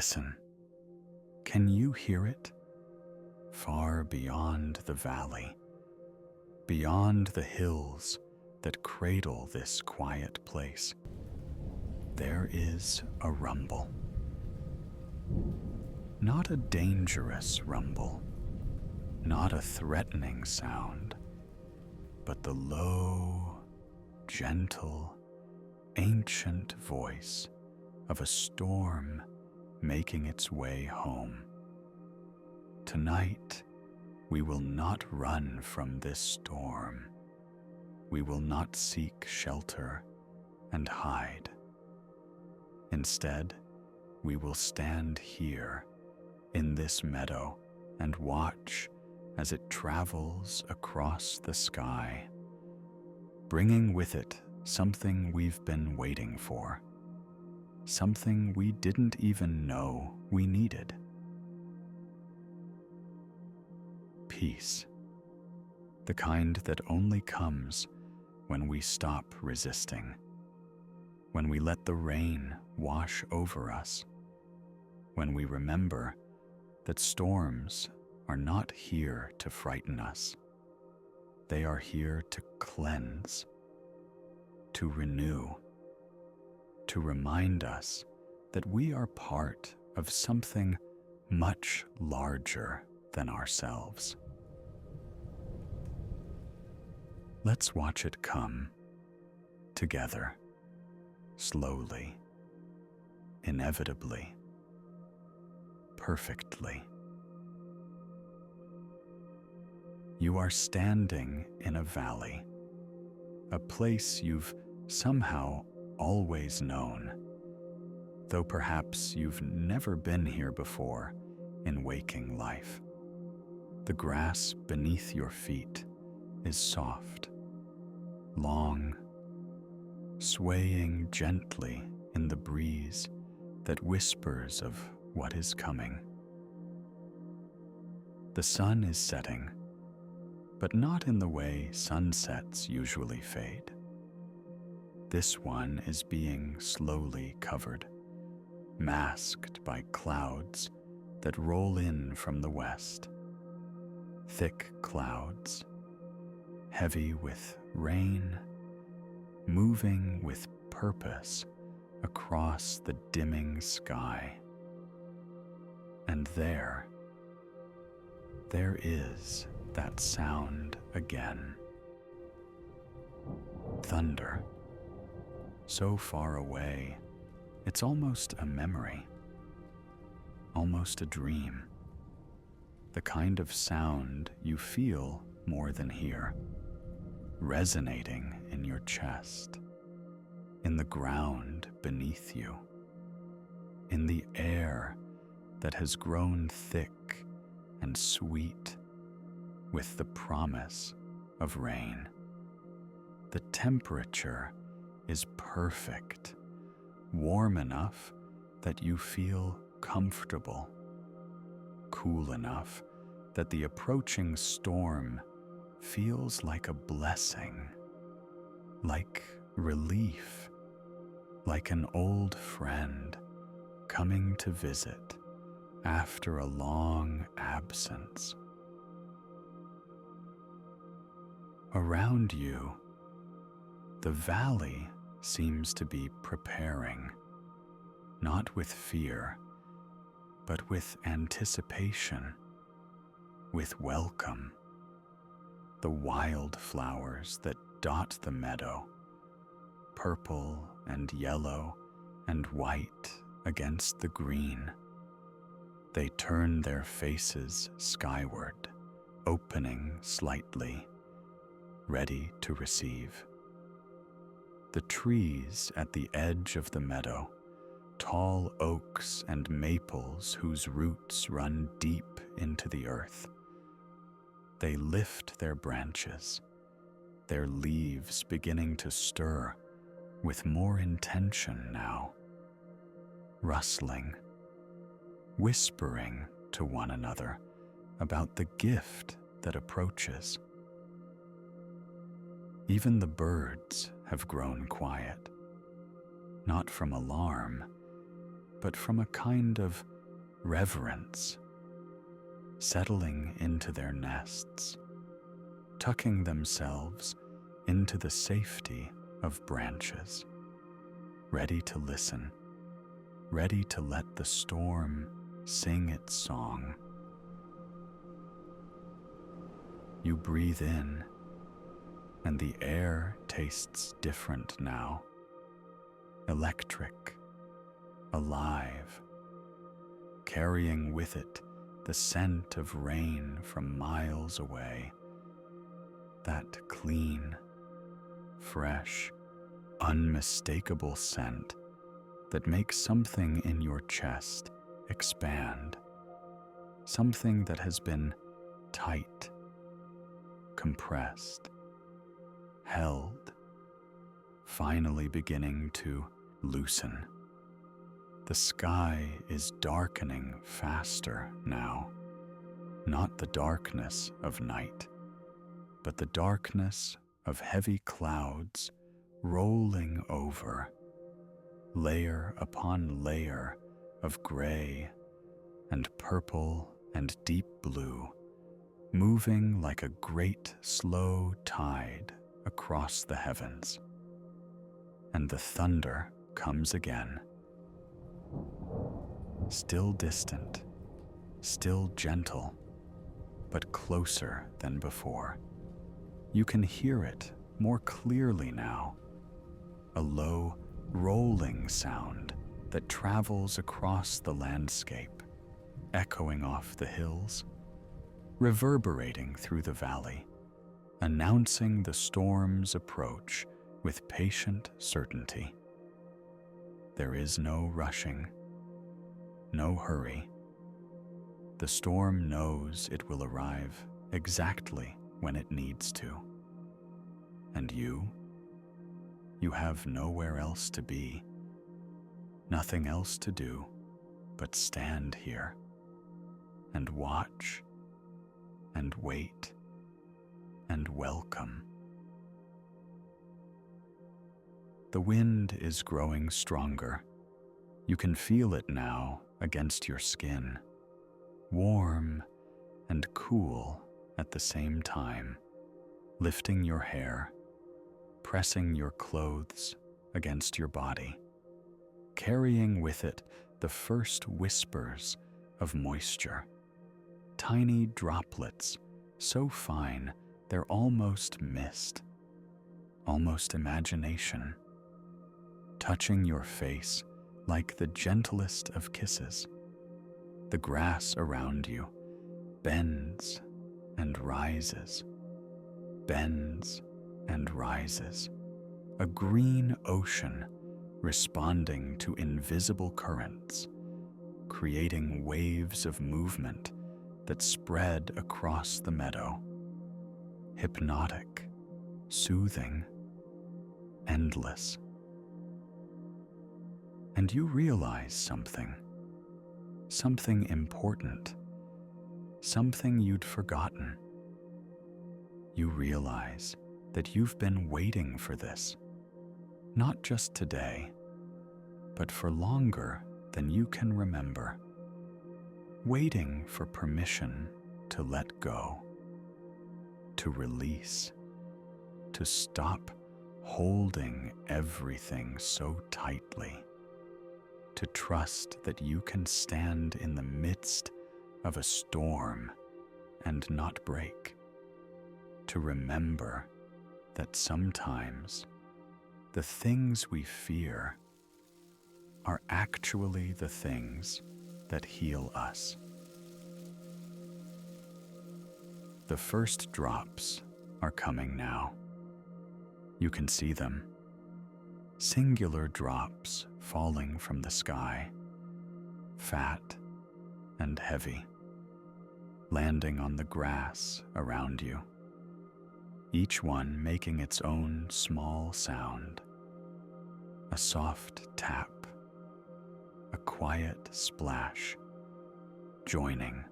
Listen. Can you hear it? Far beyond the valley, beyond the hills that cradle this quiet place, there is a rumble. Not a dangerous rumble, not a threatening sound, but the low, gentle, ancient voice of a storm making its way home. Tonight, we will not run from this storm. We will not seek shelter and hide. Instead, we will stand here in this meadow and watch as it travels across the sky, bringing with it something we've been waiting for, something we didn't even know we needed. Peace, the kind that only comes when we stop resisting, when we let the rain wash over us, when we remember that storms are not here to frighten us. They are here to cleanse, to renew, to remind us that we are part of something much larger than ourselves. Let's watch it come, together, slowly, inevitably, perfectly. You are standing in a valley, a place you've somehow always known, though perhaps you've never been here before in waking life. The grass beneath your feet is soft, long, swaying gently in the breeze that whispers of what is coming. The sun is setting, but not in the way sunsets usually fade. This one is being slowly covered, masked by clouds that roll in from the west. Thick clouds, heavy with rain, moving with purpose across the dimming sky. And there is that sound again. Thunder, so far away, it's almost a memory, almost a dream. The kind of sound you feel more than hear, resonating in your chest, in the ground beneath you, in the air that has grown thick and sweet with the promise of rain. The temperature is perfect, warm enough that you feel comfortable, cool enough that the approaching storm feels like a blessing, like relief, like an old friend coming to visit after a long absence. Around you, the valley seems to be preparing, not with fear, but with anticipation, with welcome. The wildflowers that dot the meadow, purple and yellow and white against the green, they turn their faces skyward, opening slightly, ready to receive. The trees at the edge of the meadow, tall oaks and maples whose roots run deep into the earth, they lift their branches, their leaves beginning to stir with more intention now, rustling, whispering to one another about the gift that approaches. Even the birds have grown quiet, not from alarm, but from a kind of reverence, settling into their nests, tucking themselves into the safety of branches, ready to listen, ready to let the storm sing its song. You breathe in, and the air tastes different now. Electric, alive, carrying with it the scent of rain from miles away. That clean, fresh, unmistakable scent that makes something in your chest expand. Something that has been tight, compressed, held, finally beginning to loosen. The sky is darkening faster now, not the darkness of night, but the darkness of heavy clouds rolling over, layer upon layer of gray and purple and deep blue, moving like a great slow tide across the heavens. And the thunder comes again. Still distant, still gentle, but closer than before. You can hear it more clearly now, a low, rolling sound that travels across the landscape, echoing off the hills, reverberating through the valley, announcing the storm's approach with patient certainty. There is no rushing, no hurry. The storm knows it will arrive exactly when it needs to. And you have nowhere else to be, nothing else to do but stand here and watch and wait and welcome. The wind is growing stronger. You can feel it now against your skin, warm and cool at the same time, lifting your hair, pressing your clothes against your body, carrying with it the first whispers of moisture, tiny droplets so fine they're almost mist, almost imagination, touching your face like the gentlest of kisses. The grass around you bends and rises, bends and rises, a green ocean responding to invisible currents, creating waves of movement that spread across the meadow, hypnotic, soothing, endless. And you realize something important, something you'd forgotten. You realize that you've been waiting for this, not just today, but for longer than you can remember, waiting for permission to let go, to release, to stop holding everything so tightly, to trust that you can stand in the midst of a storm and not break, to remember that sometimes the things we fear are actually the things that heal us. The first drops are coming now. You can see them. Singular drops falling from the sky, fat and heavy, landing on the grass around you, each one making its own small sound, a soft tap, a quiet splash, joining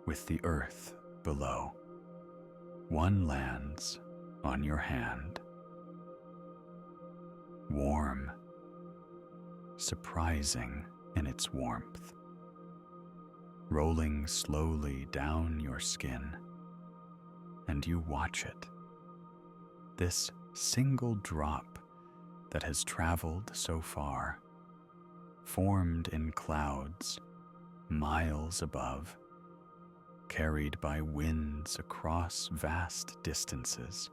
with the earth below. One lands on your hand, warm, surprising in its warmth, rolling slowly down your skin, and you watch it. This single drop that has traveled so far, formed in clouds miles above, carried by winds across vast distances,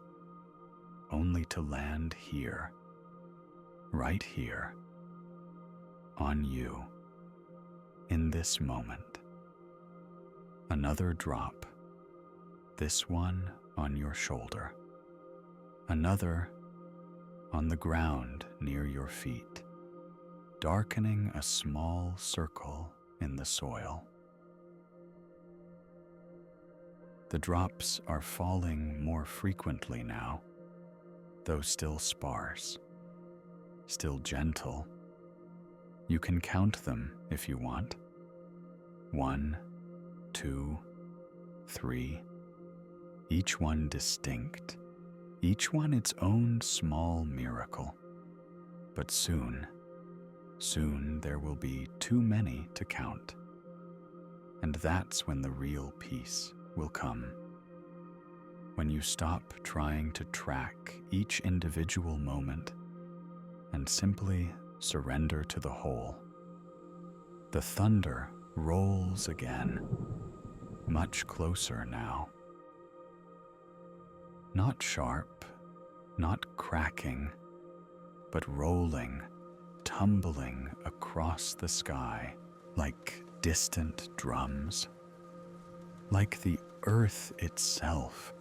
only to land here, right here, on you, in this moment. Another drop, this one on your shoulder, another on the ground near your feet, darkening a small circle in the soil. The drops are falling more frequently now, though still sparse, still gentle. You can count them if you want. 1, 2, 3, each one distinct, each one its own small miracle. But soon there will be too many to count. And that's when the real peace will come. When you stop trying to track each individual moment and simply surrender to the whole. The thunder rolls again, much closer now. Not sharp, not cracking, but rolling, tumbling across the sky like distant drums. Like the earth itself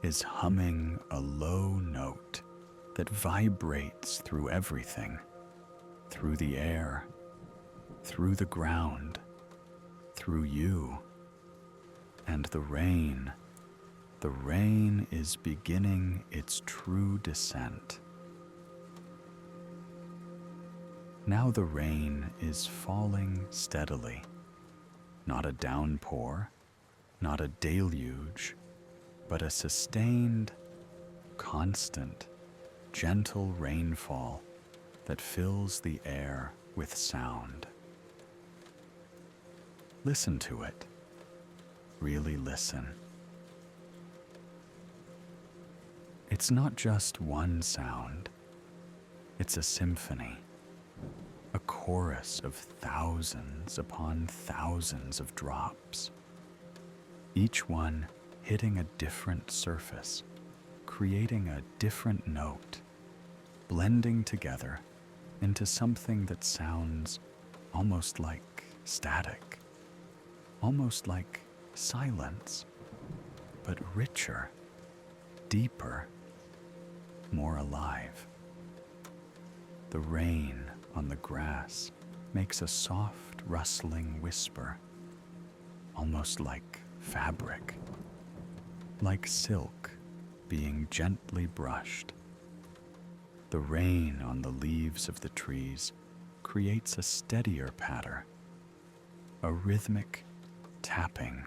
is humming a low note that vibrates through everything, through the air, through the ground, through you. And the rain is beginning its true descent. Now the rain is falling steadily, not a downpour, not a deluge, but a sustained, constant, gentle rainfall that fills the air with sound. Listen to it. Really listen. It's not just one sound. It's a symphony, a chorus of thousands upon thousands of drops, each one hitting a different surface, creating a different note, blending together into something that sounds almost like static, almost like silence, but richer, deeper, more alive. The rain on the grass makes a soft rustling whisper, almost like fabric, like silk being gently brushed. The rain on the leaves of the trees creates a steadier patter, a rhythmic tapping,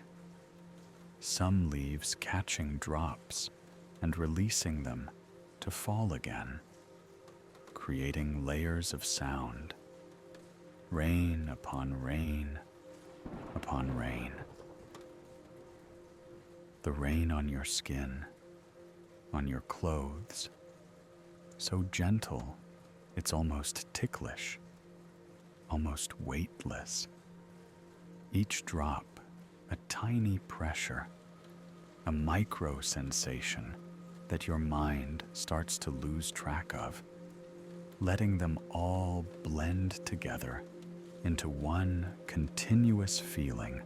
some leaves catching drops and releasing them to fall again, creating layers of sound, rain upon rain upon rain. The rain on your skin, on your clothes, so gentle it's almost ticklish, almost weightless. Each drop a tiny pressure, a micro sensation that your mind starts to lose track of, letting them all blend together into one continuous feeling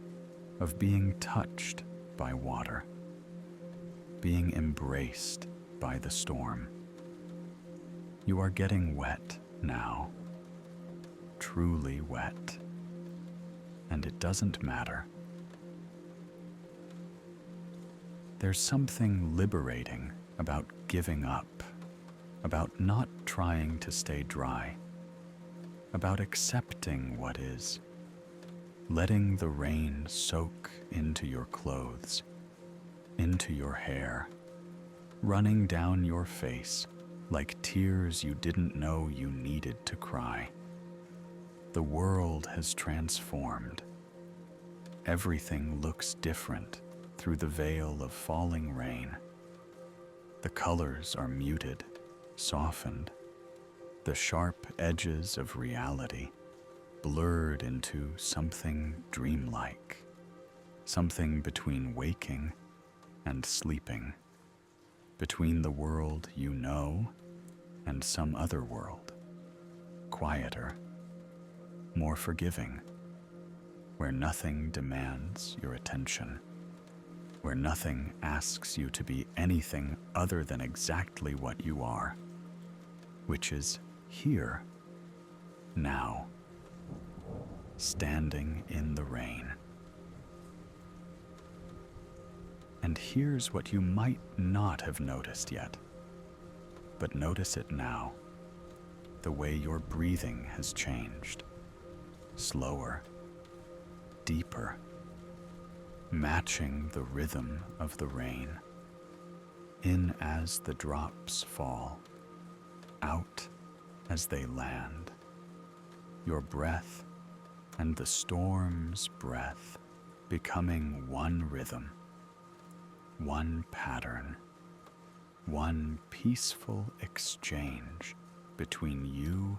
of being touched by water, being embraced by the storm. You are getting wet now, truly wet, and it doesn't matter. There's something liberating about giving up, about not trying to stay dry, about accepting what is, letting the rain soak into your clothes, into your hair, running down your face like tears you didn't know you needed to cry. The world has transformed. Everything looks different through the veil of falling rain. The colors are muted, softened. The sharp edges of reality blurred into something dreamlike, something between waking and sleeping, between the world you know and some other world, quieter, more forgiving, where nothing demands your attention, where nothing asks you to be anything other than exactly what you are, which is here, now, standing in the rain. And here's what you might not have noticed yet, but notice it now. The way your breathing has changed. Slower, deeper, matching the rhythm of the rain. In as the drops fall, out as they land. Your breath and the storm's breath becoming one rhythm, one pattern, one peaceful exchange between you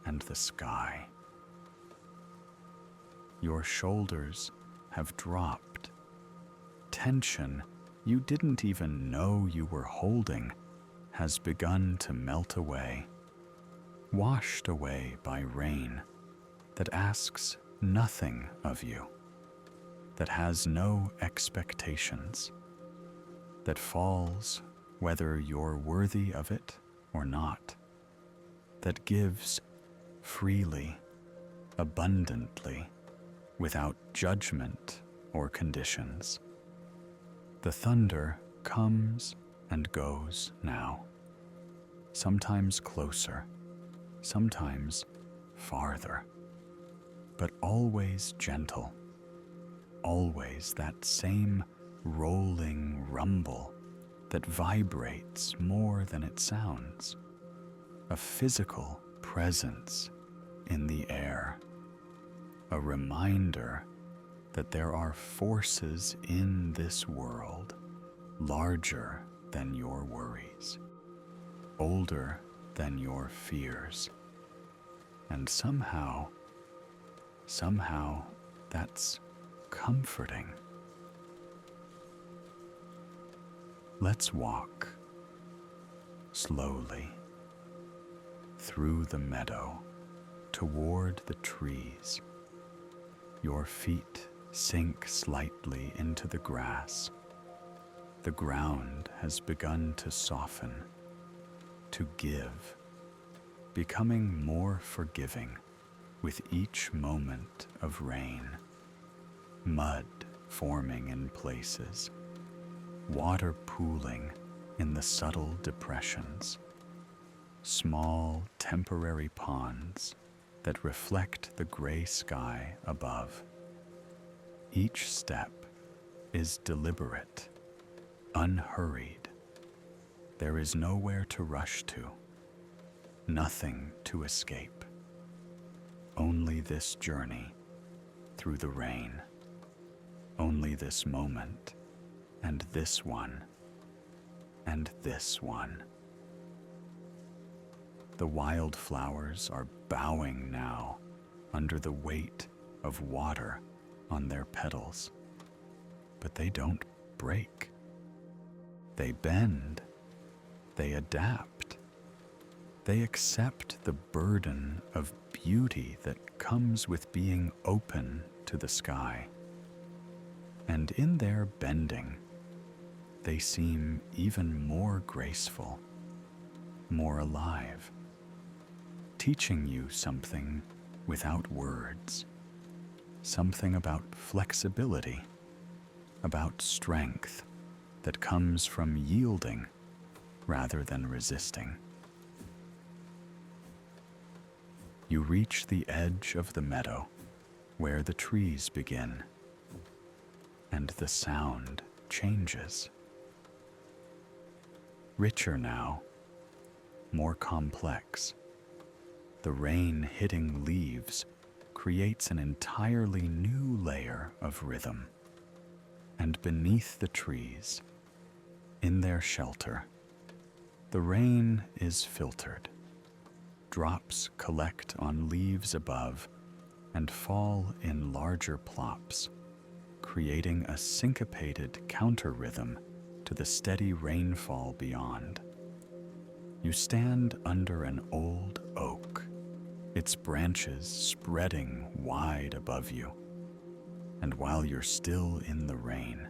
and the sky. Your shoulders have dropped. Tension you didn't even know you were holding has begun to melt away, washed away by rain that asks nothing of you, that has no expectations, that falls whether you're worthy of it or not, that gives freely, abundantly, without judgment or conditions. The thunder comes and goes now, sometimes closer, sometimes farther, but always gentle, always that same rolling rumble that vibrates more than it sounds, a physical presence in the air, a reminder that there are forces in this world larger than your worries, older than your fears, and somehow that's comforting. Let's walk slowly through the meadow toward the trees. Your feet sink slightly into the grass. The ground has begun to soften, to give, becoming more forgiving with each moment of rain. Mud forming in places, water pooling in the subtle depressions, small temporary ponds that reflect the gray sky above. Each step is deliberate, unhurried. There is nowhere to rush to, nothing to escape. Only this journey through the rain, only this moment, and this one, and this one. The wildflowers are bowing now under the weight of water on their petals, but they don't break. They bend, they adapt, they accept the burden of beauty that comes with being open to the sky. And in their bending, they seem even more graceful, more alive, teaching you something without words, something about flexibility, about strength that comes from yielding rather than resisting. You reach the edge of the meadow where the trees begin, and the sound changes. Richer now, more complex, The rain hitting leaves creates an entirely new layer of rhythm. And beneath the trees, in their shelter, the rain is filtered. Drops collect on leaves above and fall in larger plops, creating a syncopated counter-rhythm to the steady rainfall beyond. You stand under an old oak, its branches spreading wide above you. And while you're still in the rain,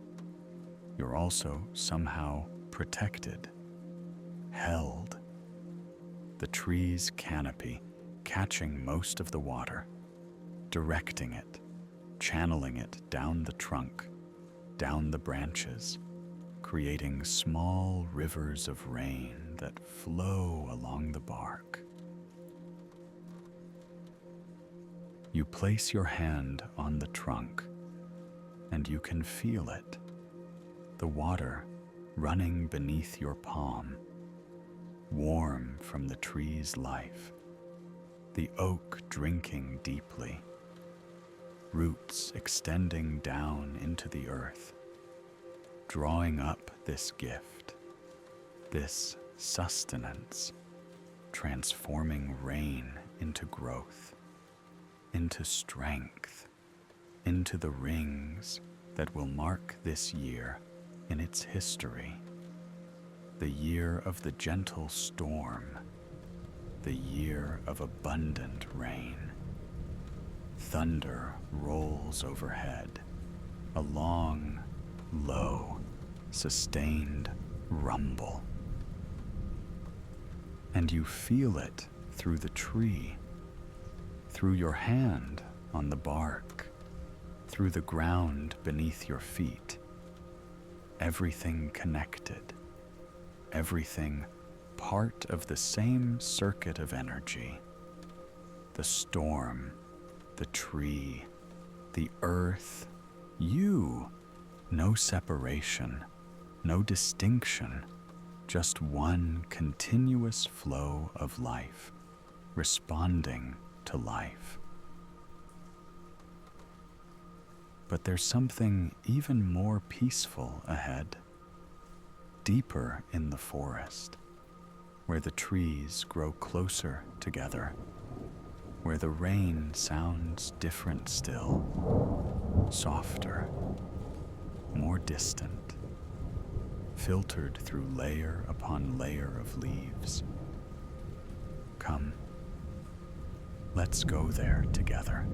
you're also somehow protected, held. The tree's canopy catching most of the water, directing it, channeling it down the trunk, down the branches, creating small rivers of rain that flow along the bark. You place your hand on the trunk, and you can feel it, the water running beneath your palm, warm from the tree's life, the oak drinking deeply, roots extending down into the earth, drawing up this gift, this sustenance, transforming rain into growth, into strength, into the rings that will mark this year in its history, the year of the gentle storm, the year of abundant rain. Thunder rolls overhead, a long, low, sustained rumble. And you feel it through the tree, through your hand on the bark, through the ground beneath your feet. Everything connected, everything part of the same circuit of energy. The storm, the tree, the earth, you. No separation, no distinction, just one continuous flow of life, responding to life. But there's something even more peaceful ahead, deeper in the forest, where the trees grow closer together, where the rain sounds different still, softer, more distant, filtered through layer upon layer of leaves. Come, let's go there together.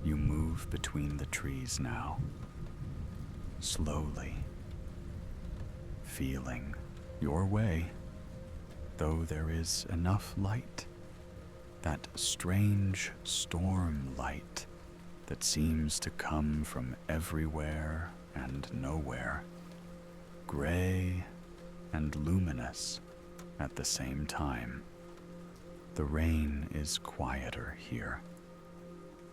You move between the trees now, slowly, feeling your way, though there is enough light, that strange storm light that seems to come from everywhere and nowhere, gray and luminous at the same time. The rain is quieter here.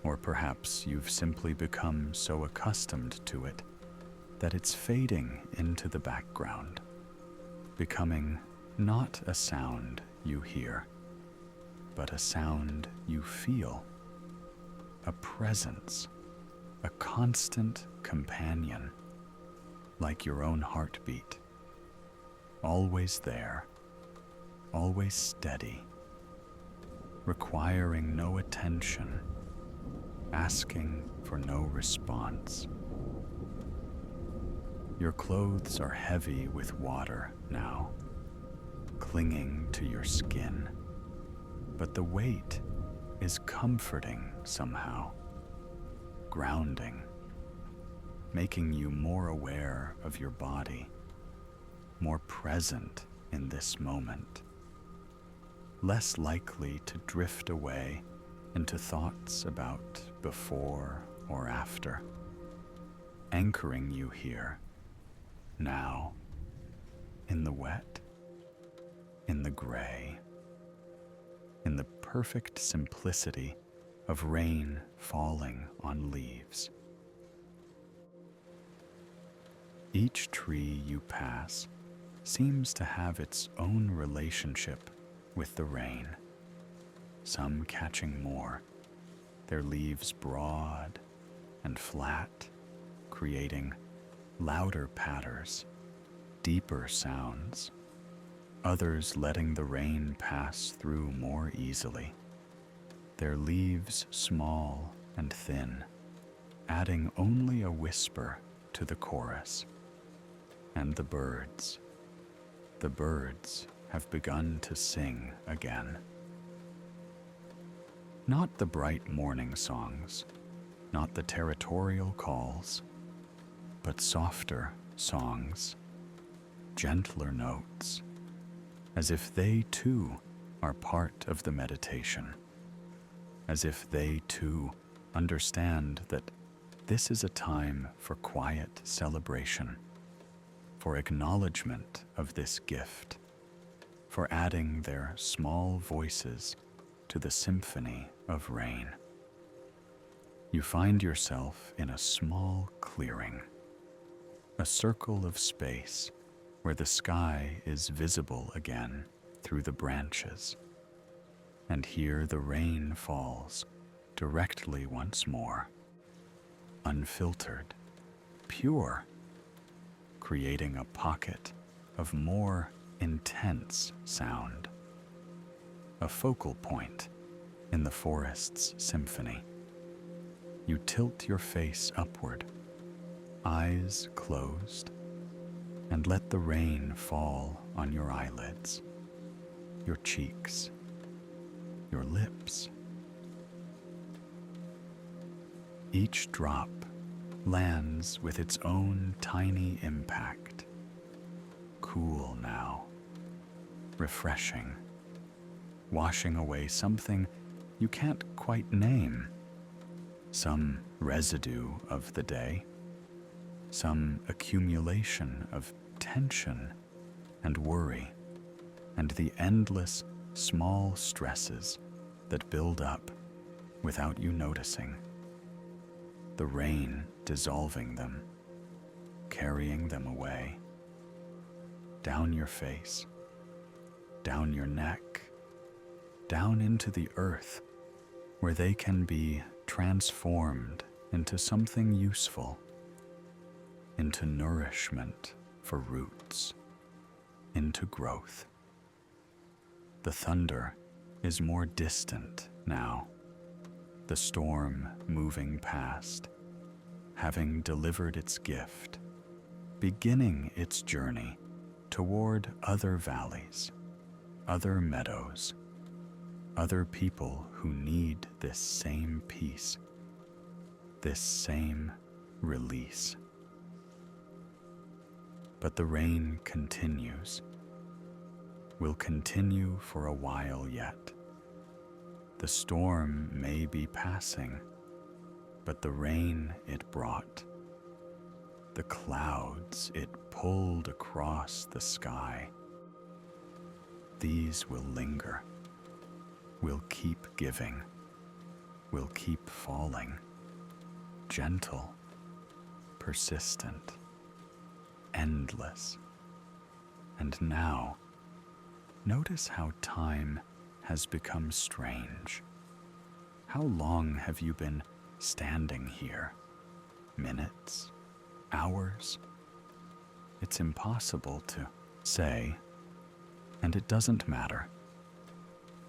Or perhaps you've simply become so accustomed to it that it's fading into the background, becoming not a sound you hear, but a sound you feel, a presence, a constant companion, like your own heartbeat, always there, always steady, requiring no attention, asking for no response. Your clothes are heavy with water now, clinging to your skin, but the weight is comforting somehow, grounding, making you more aware of your body, more present in this moment, less likely to drift away into thoughts about before or after, anchoring you here, now, in the wet, in the gray, in the perfect simplicity of rain falling on leaves. Each tree you pass seems to have its own relationship with the rain, some catching more, their leaves broad and flat, creating louder patters, deeper sounds, others letting the rain pass through more easily, their leaves small and thin, adding only a whisper to the chorus. And the birds have begun to sing again. Not the bright morning songs, not the territorial calls, but softer songs, gentler notes, as if they too are part of the meditation, as if they too understand that this is a time for quiet celebration, for acknowledgement of this gift, for adding their small voices to the symphony of rain. You find yourself in a small clearing, a circle of space where the sky is visible again through the branches, and here the rain falls directly once more, unfiltered, pure, creating a pocket of more intense sound, a focal point in the forest's symphony. You tilt your face upward, eyes closed, and let the rain fall on your eyelids, your cheeks, your lips. Each drop lands with its own tiny impact, cool now, refreshing, washing away something you can't quite name, some residue of the day, some accumulation of tension and worry, and the endless small stresses that build up without you noticing. The rain dissolving them, carrying them away, down your face, down your neck, down into the earth, where they can be transformed into something useful, into nourishment for roots, into growth. The thunder is more distant now, the storm moving past, having delivered its gift, beginning its journey toward other valleys, other meadows, other people who need this same peace, this same release. But the rain continues, will continue for a while yet. The storm may be passing, but the rain it brought, the clouds it pulled across the sky, these will linger, will keep giving, will keep falling, gentle, persistent, endless. And now, notice how time has become strange. How long have you been standing here? Minutes? Hours? It's impossible to say, and it doesn't matter.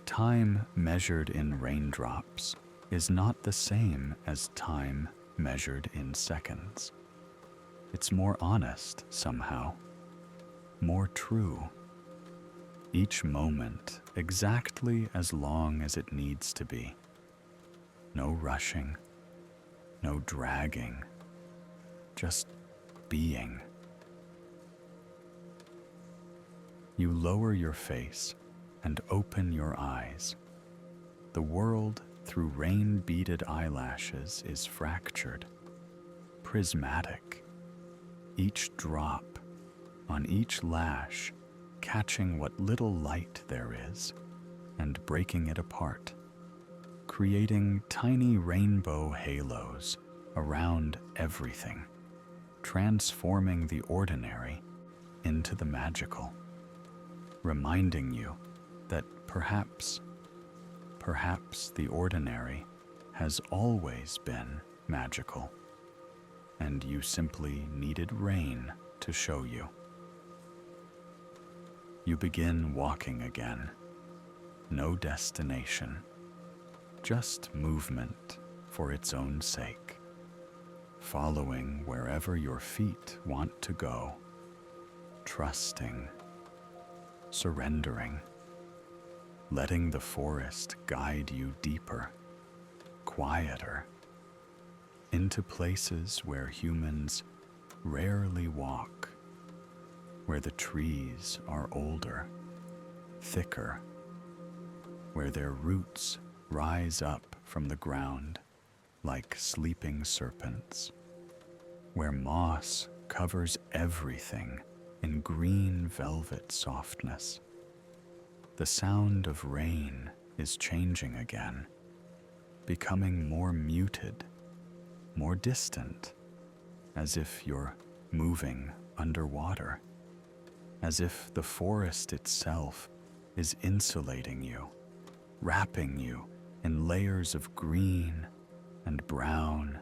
Time measured in raindrops is not the same as time measured in seconds. It's more honest somehow, more true. Each moment exactly as long as it needs to be. No rushing, no dragging, just being. You lower your face and open your eyes. The world through rain-beaded eyelashes is fractured, prismatic. Each drop on each lash catching what little light there is and breaking it apart, creating tiny rainbow halos around everything, transforming the ordinary into the magical, reminding you that perhaps Perhaps the ordinary has always been magical, and you simply needed rain to show you. You begin walking again. No destination, just movement for its own sake, following wherever your feet want to go, trusting, surrendering, letting the forest guide you deeper, quieter, into places where humans rarely walk, where the trees are older, thicker, where their roots rise up from the ground like sleeping serpents, where moss covers everything in green velvet softness. The sound of rain is changing again, becoming more muted, more distant, as if you're moving underwater, as if the forest itself is insulating you, wrapping you in layers of green and brown,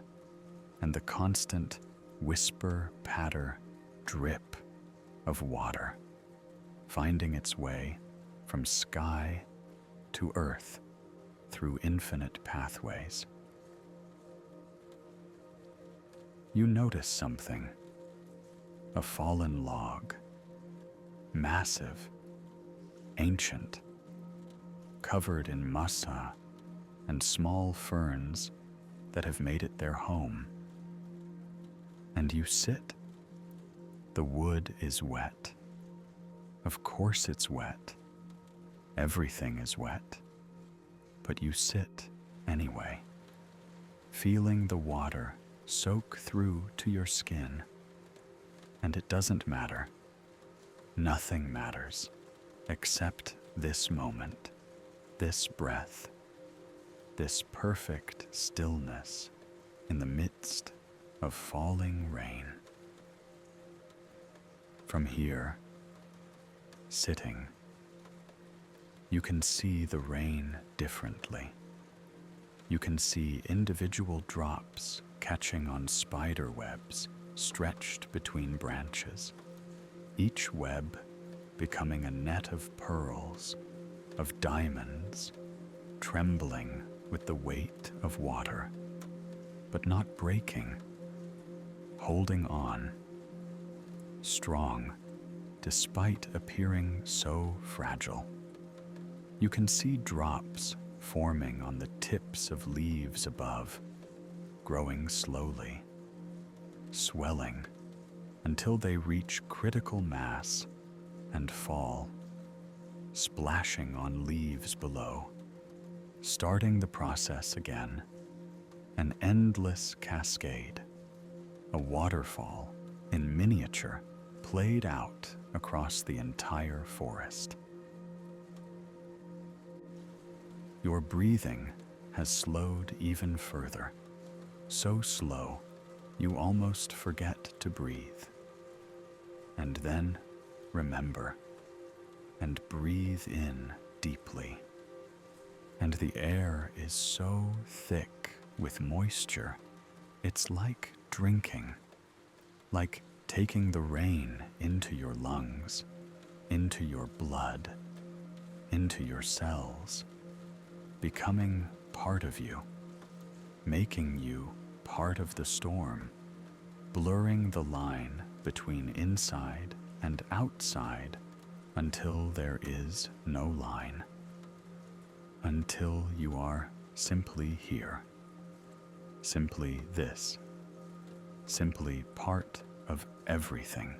and the constant whisper, patter, drip of water, finding its way from sky to earth through infinite pathways. You notice something, a fallen log, massive, ancient, covered in massa and small ferns that have made it their home. And you sit. The wood is wet. Of course it's wet. Everything is wet. But you sit anyway, feeling the water soak through to your skin. And it doesn't matter. Nothing matters except this moment, this breath, this perfect stillness in the midst of falling rain. From here, sitting, you can see the rain differently. You can see individual drops catching on spider webs stretched between branches, each web becoming a net of pearls, of diamonds, trembling with the weight of water, but not breaking, holding on, strong, despite appearing so fragile. You can see drops forming on the tips of leaves above, growing slowly, swelling until they reach critical mass and fall, splashing on leaves below, starting the process again, an endless cascade, a waterfall in miniature played out across the entire forest. Your breathing has slowed even further, so slow you almost forget to breathe. And then remember and breathe in deeply. And the air is so thick with moisture, it's like drinking, like taking the rain into your lungs, into your blood, into your cells, becoming part of you, making you part of the storm, blurring the line between inside and outside until there is no line, until you are simply here, simply this, simply part of everything.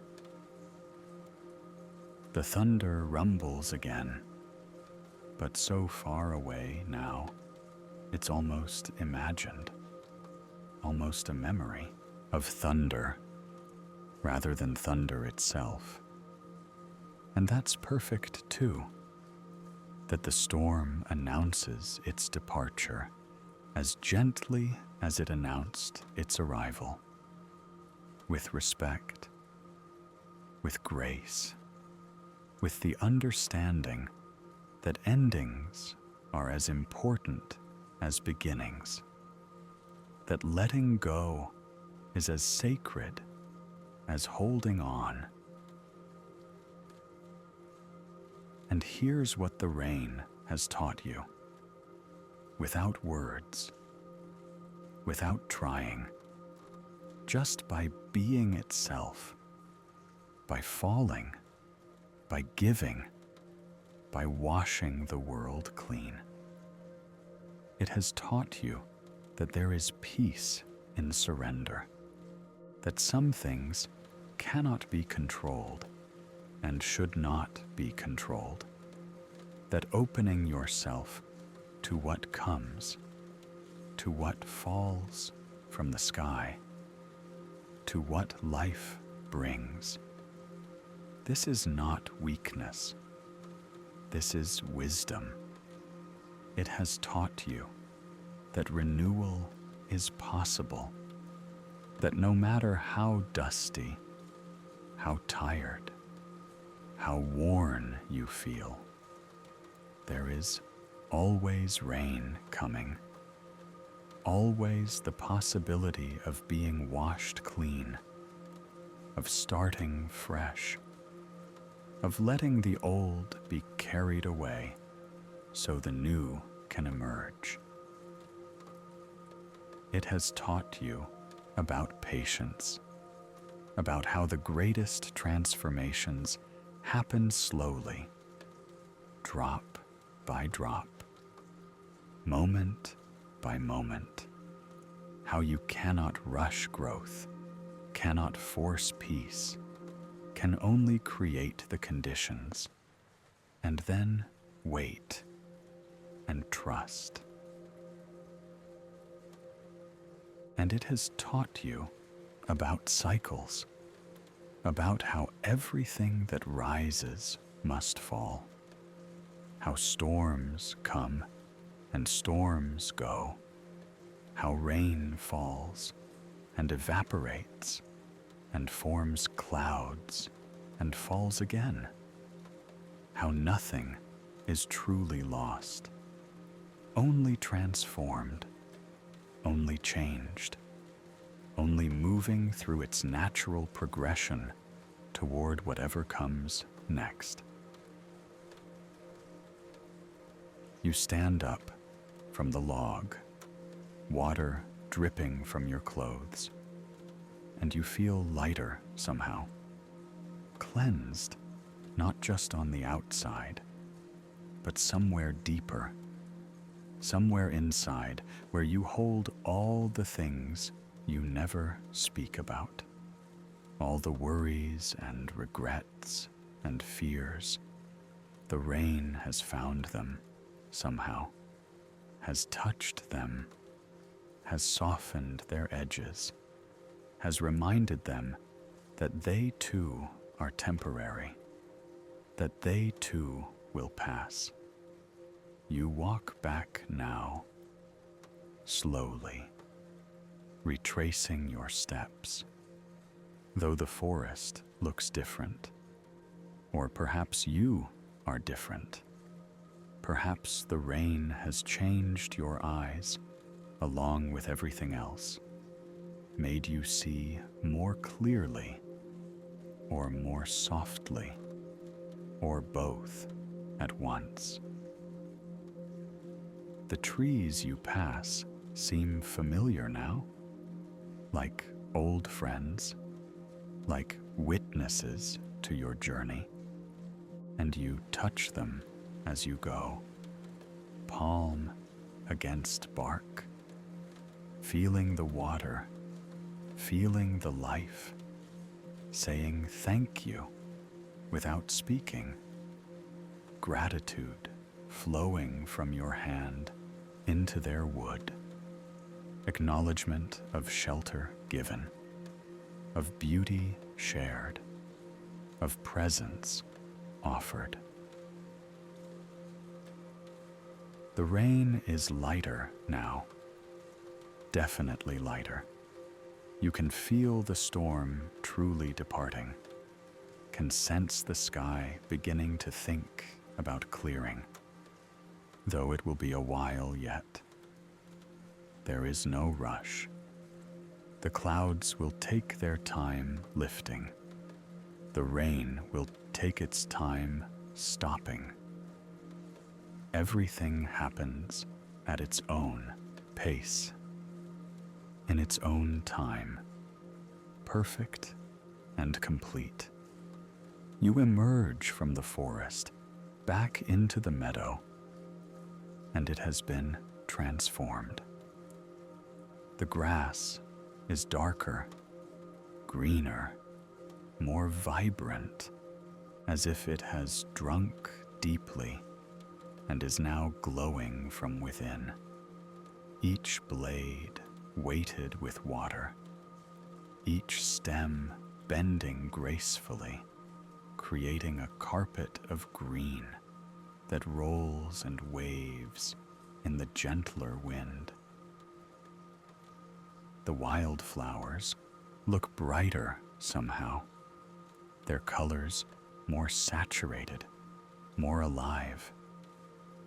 The thunder rumbles again, but so far away now, it's almost imagined, almost a memory of thunder rather than thunder itself. And that's perfect too, that the storm announces its departure as gently as it announced its arrival, with respect, with grace, with the understanding that endings are as important as beginnings, that letting go is as sacred as holding on. And here's what the rain has taught you, without words, without trying, just by being itself, by falling, by giving, by washing the world clean. It has taught you that there is peace in surrender, that some things cannot be controlled and should not be controlled, that opening yourself to what comes, to what falls from the sky, to what life brings, this is not weakness. This is wisdom. It has taught you that renewal is possible, that no matter how dusty, how tired, how worn you feel, there is always rain coming, always the possibility of being washed clean, of starting fresh, of letting the old be carried away so the new can emerge. It has taught you about patience, about how the greatest transformations happen slowly, drop by drop, moment by moment, how you cannot rush growth, cannot force peace, can only create the conditions, and then wait and trust. And it has taught you about cycles, about how everything that rises must fall, how storms come and storms go, how rain falls and evaporates and forms clouds and falls again, how nothing is truly lost, only transformed, only changed, only moving through its natural progression toward whatever comes next. You stand up from the log, water dripping from your clothes, and you feel lighter somehow, cleansed, not just on the outside, but somewhere deeper, somewhere inside where you hold all the things you never speak about, all the worries and regrets and fears. The rain has found them somehow, has touched them, has softened their edges, has reminded them that they too are temporary, that they too will pass. You walk back now, slowly, retracing your steps, though the forest looks different, or perhaps you are different. Perhaps the rain has changed your eyes along with everything else, made you see more clearly, or more softly, or both at once. The trees you pass seem familiar now, like old friends, like witnesses to your journey, and you touch them as you go, palm against bark, feeling the water, feeling the life, saying thank you without speaking, gratitude flowing from your hand into their wood, acknowledgement of shelter given, of beauty shared, of presence offered. The rain is lighter now, definitely lighter. You can feel the storm truly departing, can sense the sky beginning to think about clearing. though it will be a while yet. There is no rush. The clouds will take their time lifting. The rain will take its time stopping. Everything happens at its own pace, in its own time, perfect and complete. You emerge from the forest back into the meadow, and it has been transformed. The grass is darker, greener, more vibrant, as if it has drunk deeply and is now glowing from within. Each blade weighted with water, each stem bending gracefully, creating a carpet of green that rolls and waves in the gentler wind. The wildflowers look brighter somehow, their colors more saturated, more alive.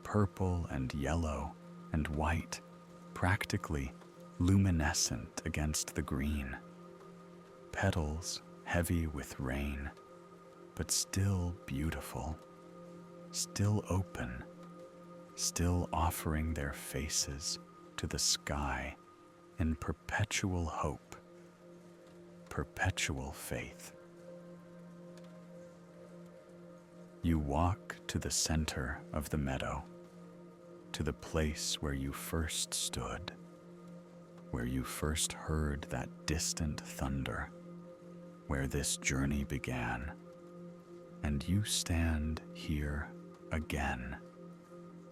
Purple and yellow and white, practically luminescent against the green. Petals heavy with rain, but still beautiful, still open, still offering their faces to the sky in perpetual hope, perpetual faith. You walk to the center of the meadow, to the place where you first stood, where you first heard that distant thunder, where this journey began, and you stand here again,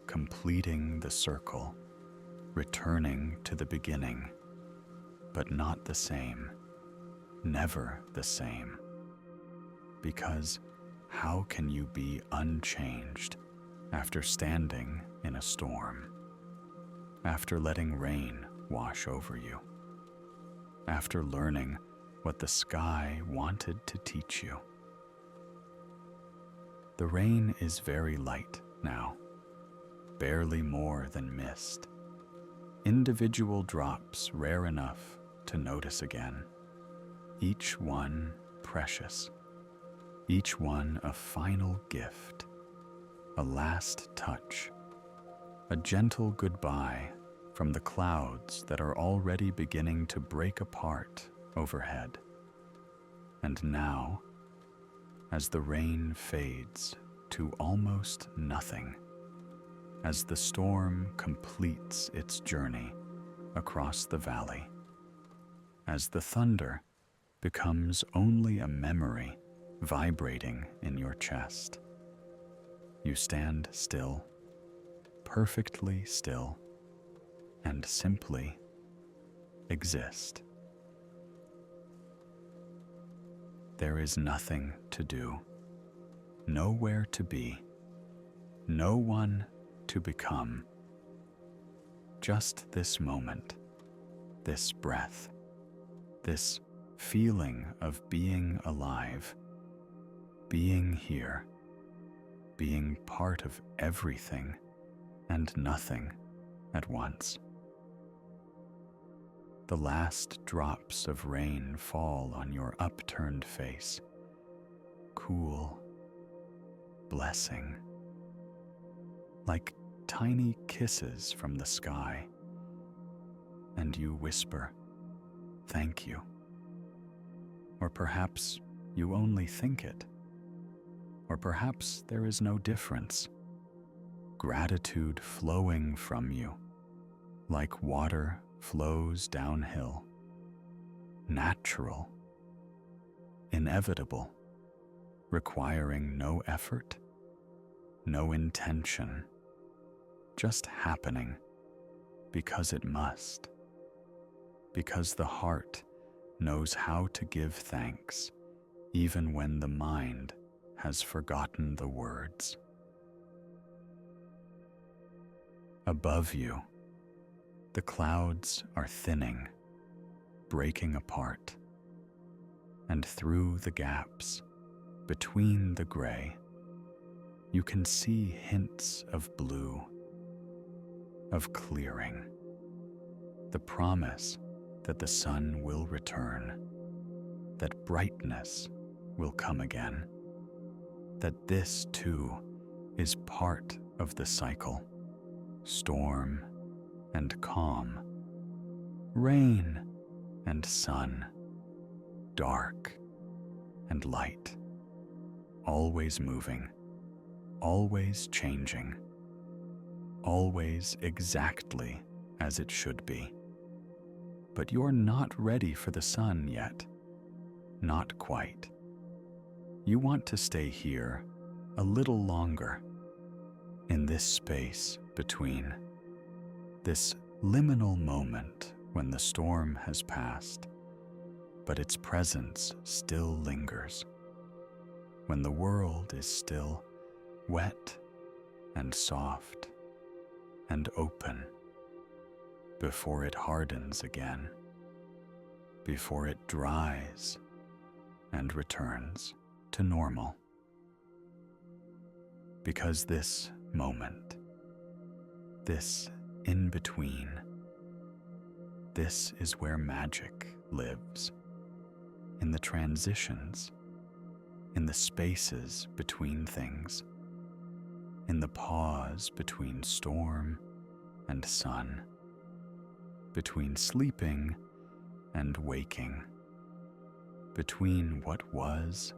completing the circle, returning to the beginning, but not the same, never the same. Because how can you be unchanged after standing in a storm, after letting rain wash over you, after learning what the sky wanted to teach you? The rain is very light now, barely more than mist, individual drops rare enough to notice again, each one precious, each one a final gift, a last touch, a gentle goodbye from the clouds that are already beginning to break apart overhead. And now, as the rain fades to almost nothing, as the storm completes its journey across the valley, as the thunder becomes only a memory vibrating in your chest, you stand still, perfectly still, and simply exist. There is nothing to do, nowhere to be, no one to become. Just this moment, this breath, this feeling of being alive, being here, being part of everything and nothing at once. The last drops of rain fall on your upturned face, cool, blessing, like tiny kisses from the sky, and you whisper, "Thank you." Or perhaps you only think it. Or perhaps there is no difference. Gratitude flowing from you, like water flows downhill. Natural, inevitable, requiring no effort, no intention, just happening because it must. Because the heart knows how to give thanks even when the mind has forgotten the words. Above you, the clouds are thinning, breaking apart, and through the gaps between the gray, you can see hints of blue, of clearing, the promise that the sun will return, that brightness will come again, that this too is part of the cycle, storm and calm, rain and sun, dark and light, always moving, always changing, always exactly as it should be. But you're not ready for the sun yet. Not quite. You want to stay here a little longer, in this space between, this liminal moment when the storm has passed, but its presence still lingers, when the world is still wet and soft and open, before it hardens again, before it dries and returns to normal. Because this moment, this in-between, this is where magic lives, in the transitions, in the spaces between things, in the pause between storm and sun, between sleeping and waking, between what was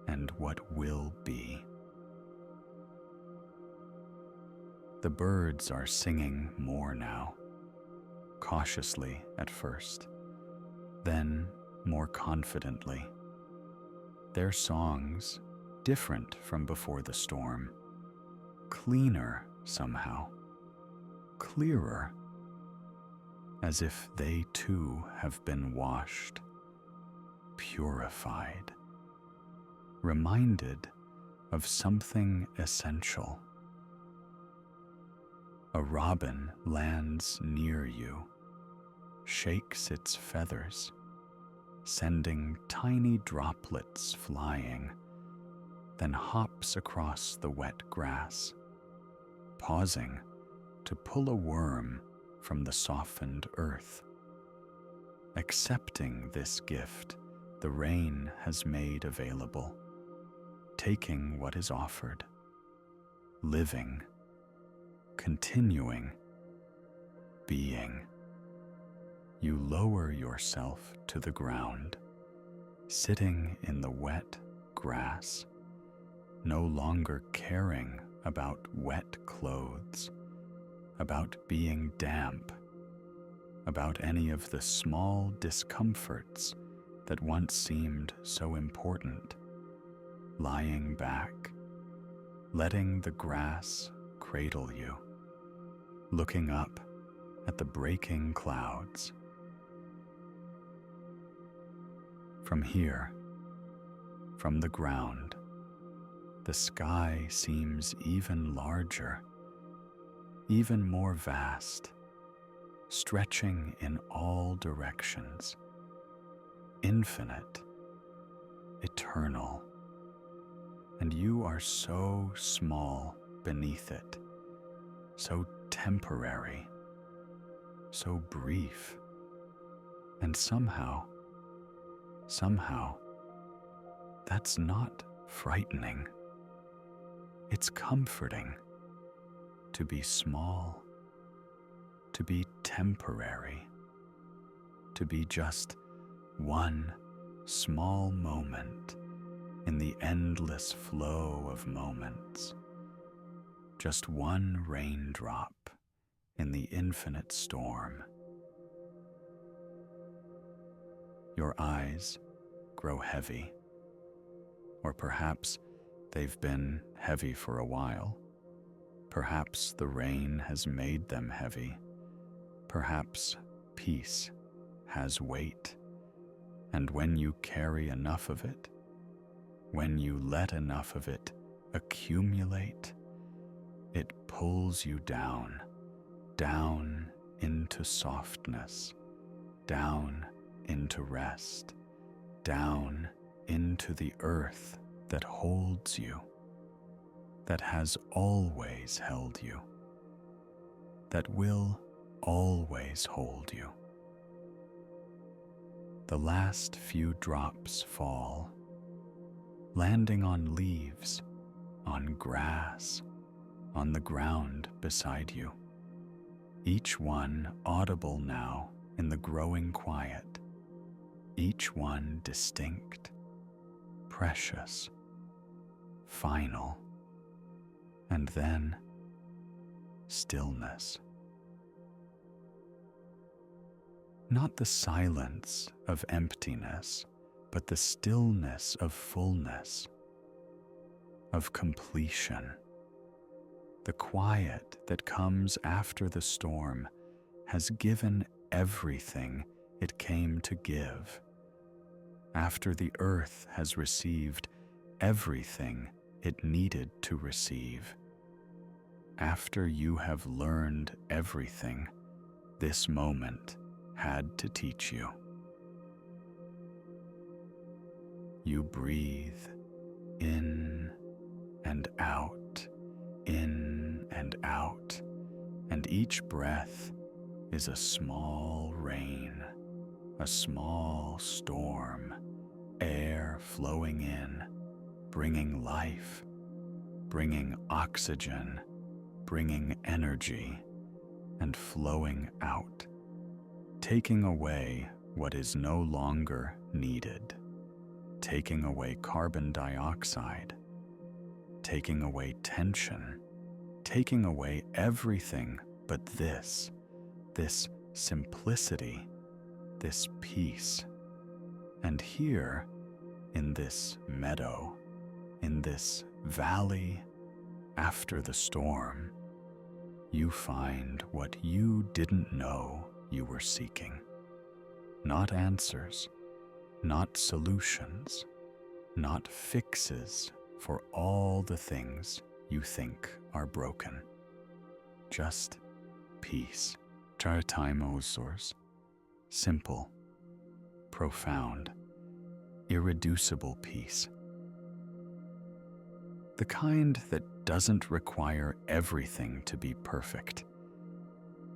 and what will be. The birds are singing more now, cautiously at first, then more confidently. Their songs different from before the storm, cleaner somehow, clearer, as if they too have been washed, purified, reminded of something essential. A robin lands near you, shakes its feathers, sending tiny droplets flying, then hops across the wet grass, pausing to pull a worm from the softened earth, accepting this gift the rain has made available, taking what is offered, living, continuing, being. You lower yourself to the ground, sitting in the wet grass, no longer caring about wet clothes, about being damp, about any of the small discomforts that once seemed so important, lying back, letting the grass cradle you, looking up at the breaking clouds. From here, from the ground, the sky seems even larger, even more vast, stretching in all directions, infinite, eternal, and you are so small beneath it, so temporary, so brief, and somehow, that's not frightening. It's comforting to be small, to be temporary, to be just one small moment in the endless flow of moments, just one raindrop in the infinite storm. Your eyes grow heavy, or perhaps they've been heavy for a while. Perhaps the rain has made them heavy. Perhaps peace has weight. And when you carry enough of it, when you let enough of it accumulate, it pulls you down, down into softness, down into rest, down into the earth that holds you, that has always held you. that will always hold you. The last few drops fall, landing on leaves, on grass, on the ground beside you, each one audible now in the growing quiet, each one distinct, precious, final, and then stillness. Not the silence of emptiness, but the stillness of fullness, of completion. The quiet that comes after the storm has given everything it came to give. After the earth has received everything it needed to receive. After you have learned everything this moment had to teach you. You breathe in and out, in and out, and each breath is a small rain, a small storm, air flowing in, bringing life, bringing oxygen, bringing energy, and flowing out, taking away what is no longer needed, taking away carbon dioxide, taking away tension, taking away everything but this simplicity, this peace. And here, in this meadow, in this valley after the storm, you find what you didn't know you were seeking. Not answers, not solutions, not fixes for all the things you think are broken. Just peace. Source. Simple, profound, irreducible peace. The kind that doesn't require everything to be perfect,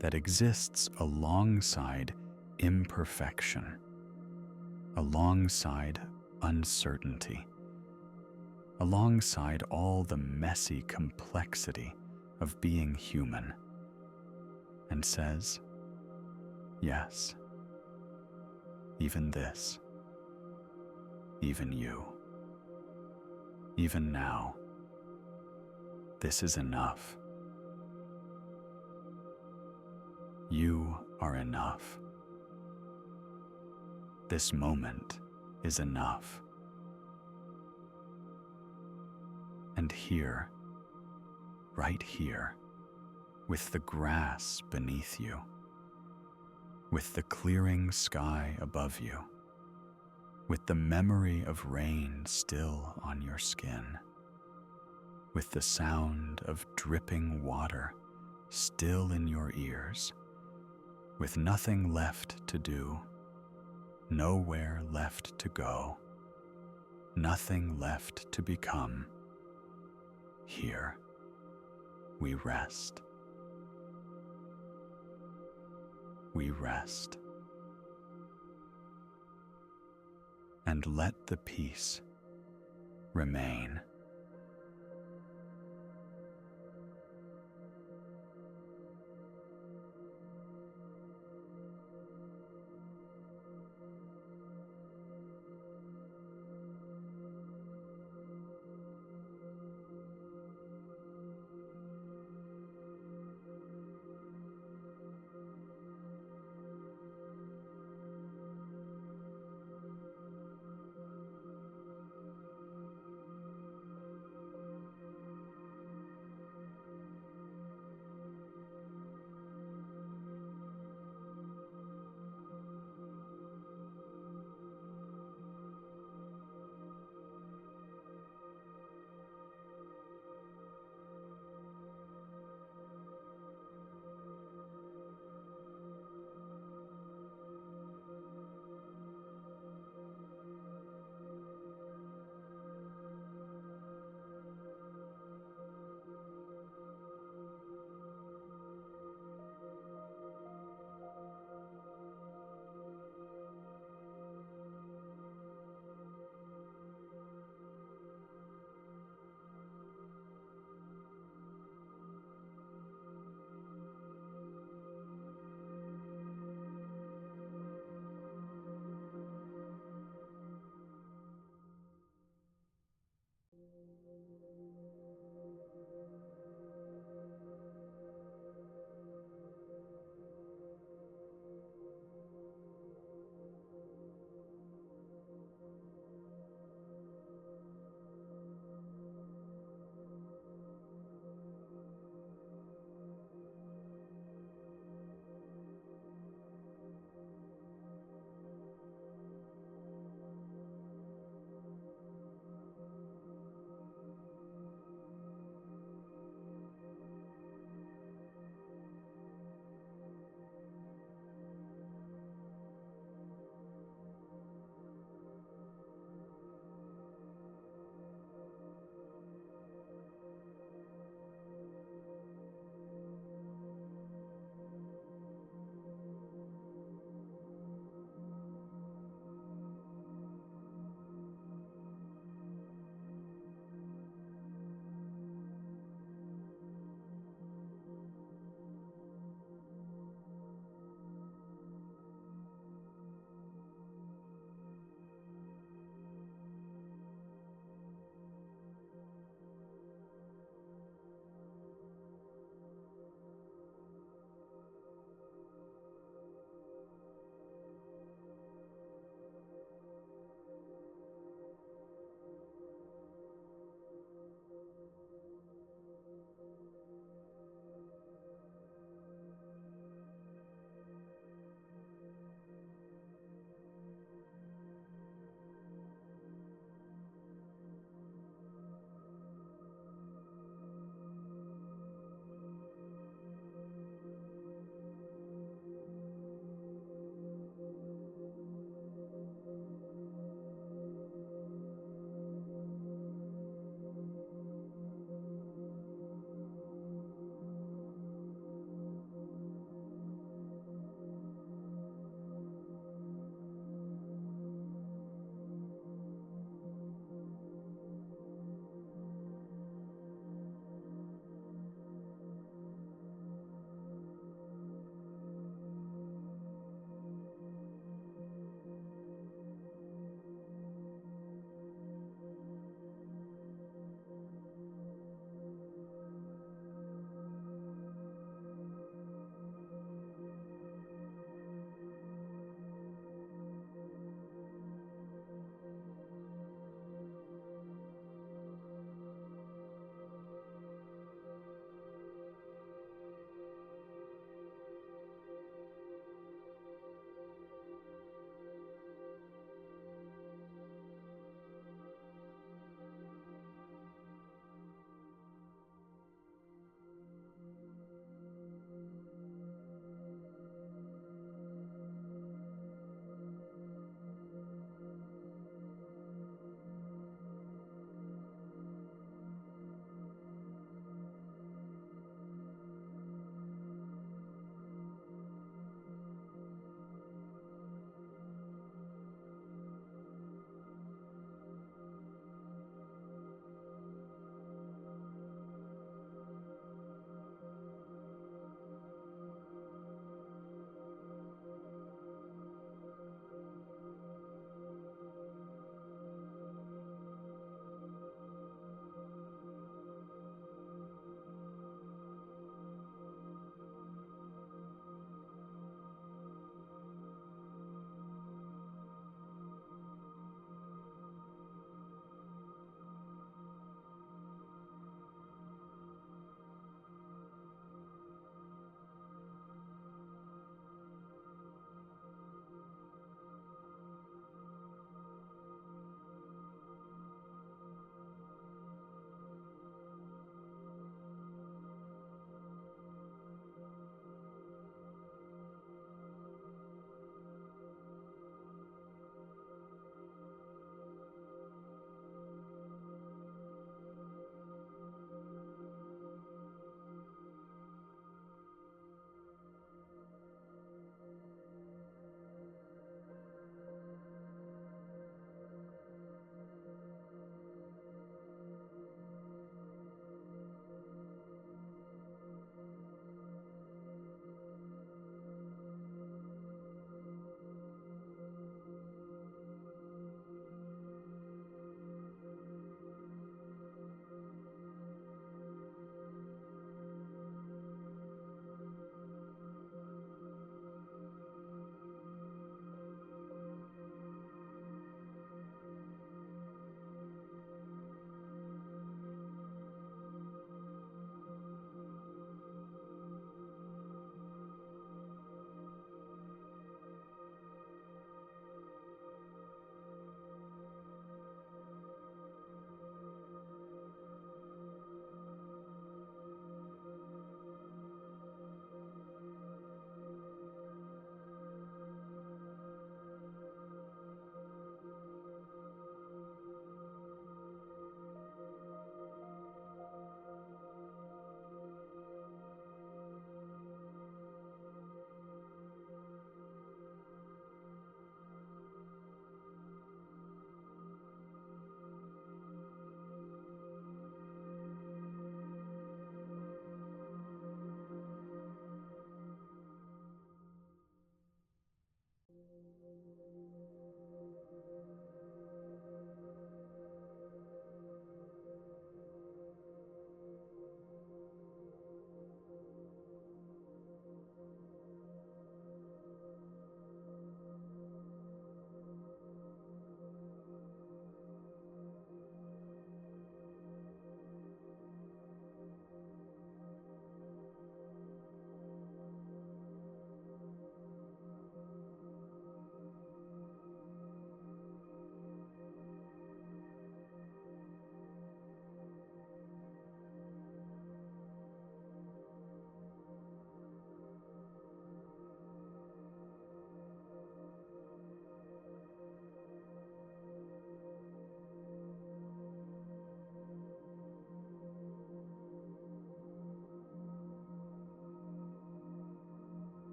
that exists alongside imperfection, alongside uncertainty, alongside all the messy complexity of being human, and says, yes, even this, even you, even now, this is enough. You are enough. This moment is enough. And here, right here, with the grass beneath you, with the clearing sky above you, with the memory of rain still on your skin, with the sound of dripping water still in your ears, with nothing left to do, nowhere left to go, nothing left to become, here we rest. We rest. And let the peace remain.